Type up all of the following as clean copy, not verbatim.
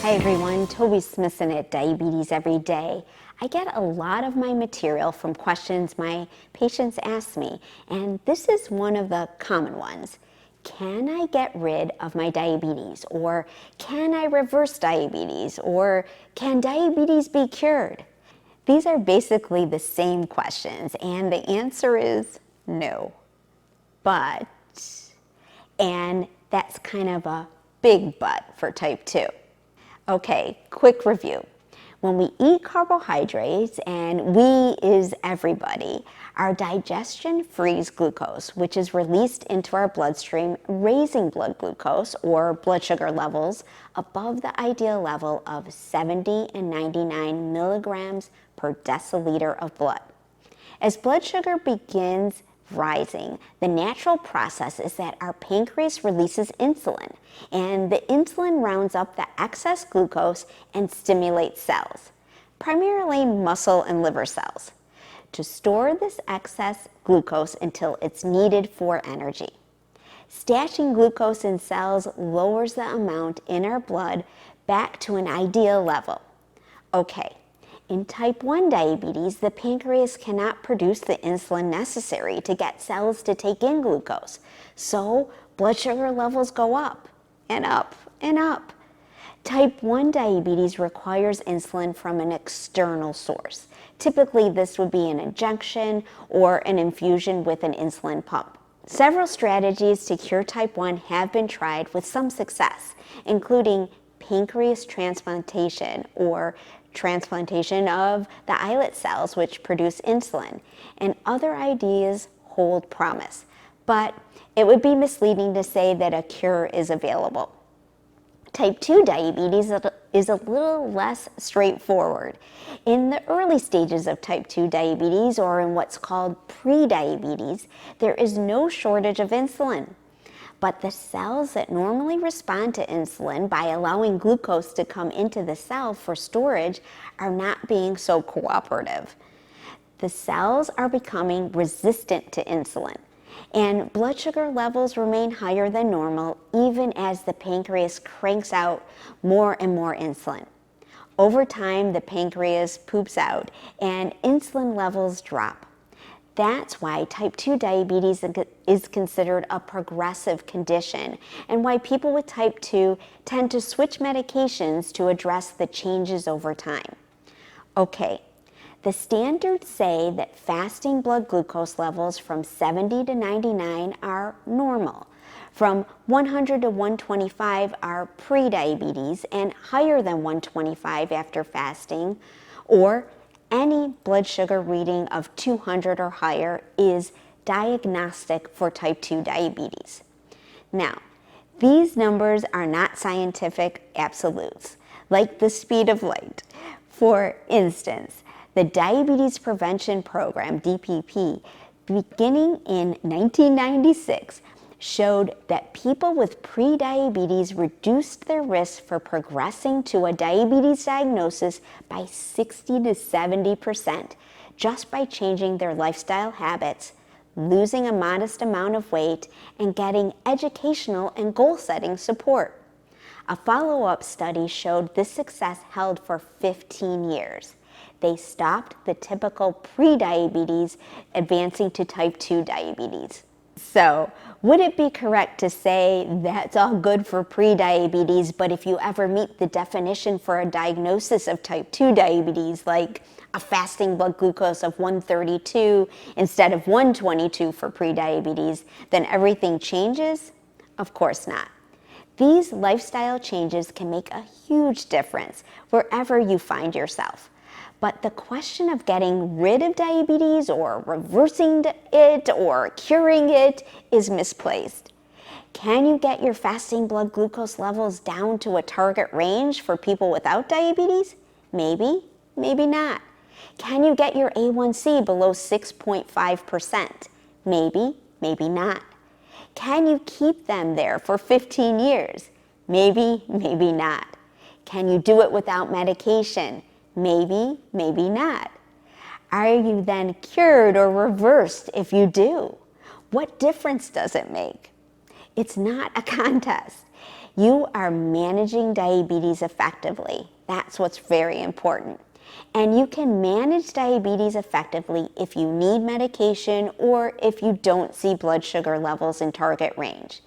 Hi everyone, Toby Smithson at Diabetes Every Day. I get a lot of my material from questions my patients ask me, and this is one of the common ones. Can I get rid of my diabetes? Or can I reverse diabetes? Or can diabetes be cured? These are basically the same questions, and the answer is no. But, and that's kind of a big but for type 2. Okay, quick review. When we eat carbohydrates, and we is everybody, our digestion frees glucose, which is released into our bloodstream, raising blood glucose or blood sugar levels above the ideal level of 70 and 99 milligrams per deciliter of blood. As blood sugar begins rising, the natural process is that our pancreas releases insulin, and the insulin rounds up the excess glucose and stimulates cells, primarily muscle and liver cells, to store this excess glucose until it's needed for energy. Stashing glucose in cells lowers the amount in our blood back to an ideal level. Okay. In type 1 diabetes, the pancreas cannot produce the insulin necessary to get cells to take in glucose, so blood sugar levels go up and up and up. Type 1 diabetes requires insulin from an external source. Typically, this would be an injection or an infusion with an insulin pump. Several strategies to cure type 1 have been tried with some success, including pancreas transplantation or transplantation of the islet cells which produce insulin, and other ideas hold promise. But it would be misleading to say that a cure is available. Type 2 diabetes is a little less straightforward. In the early stages of type 2 diabetes, or in what's called pre-diabetes, there is no shortage of insulin. But the cells that normally respond to insulin by allowing glucose to come into the cell for storage are not being so cooperative. The cells are becoming resistant to insulin, and blood sugar levels remain higher than normal even as the pancreas cranks out more and more insulin. Over time, the pancreas poops out and insulin levels drop. That's why type 2 diabetes is considered a progressive condition, and why people with type 2 tend to switch medications to address the changes over time. Okay, the standards say that fasting blood glucose levels from 70 to 99 are normal. From 100 to 125 are pre-diabetes, and higher than 125 after fasting, or any blood sugar reading of 200 or higher is diagnostic for type 2 diabetes. Now, these numbers are not scientific absolutes, like the speed of light. For instance, the Diabetes Prevention Program, DPP, beginning in 1996, showed that people with pre-diabetes reduced their risk for progressing to a diabetes diagnosis by 60 to 70% just by changing their lifestyle habits, losing a modest amount of weight, and getting educational and goal-setting support. A follow-up study showed this success held for 15 years. They stopped the typical pre-diabetes advancing to type 2 diabetes. So, would it be correct to say that's all good for pre-diabetes, but if you ever meet the definition for a diagnosis of type 2 diabetes, like a fasting blood glucose of 132 instead of 122 for pre-diabetes, then everything changes? Of course not. These lifestyle changes can make a huge difference wherever you find yourself. But the question of getting rid of diabetes or reversing it or curing it is misplaced. Can you get your fasting blood glucose levels down to a target range for people without diabetes? Maybe, maybe not. Can you get your A1C below 6.5%? Maybe, maybe not. Can you keep them there for 15 years? Maybe, maybe not. Can you do it without medication? Maybe, maybe not. Are you then cured or reversed if you do? What difference does it make? It's not a contest. You are managing diabetes effectively. That's what's very important. And you can manage diabetes effectively if you need medication or if you don't see blood sugar levels in target range.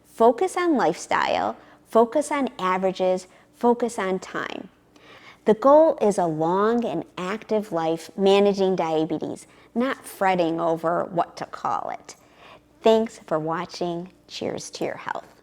Focus on lifestyle, focus on averages, focus on time. The goal is a long and active life managing diabetes, not fretting over what to call it. Thanks for watching. Cheers to your health.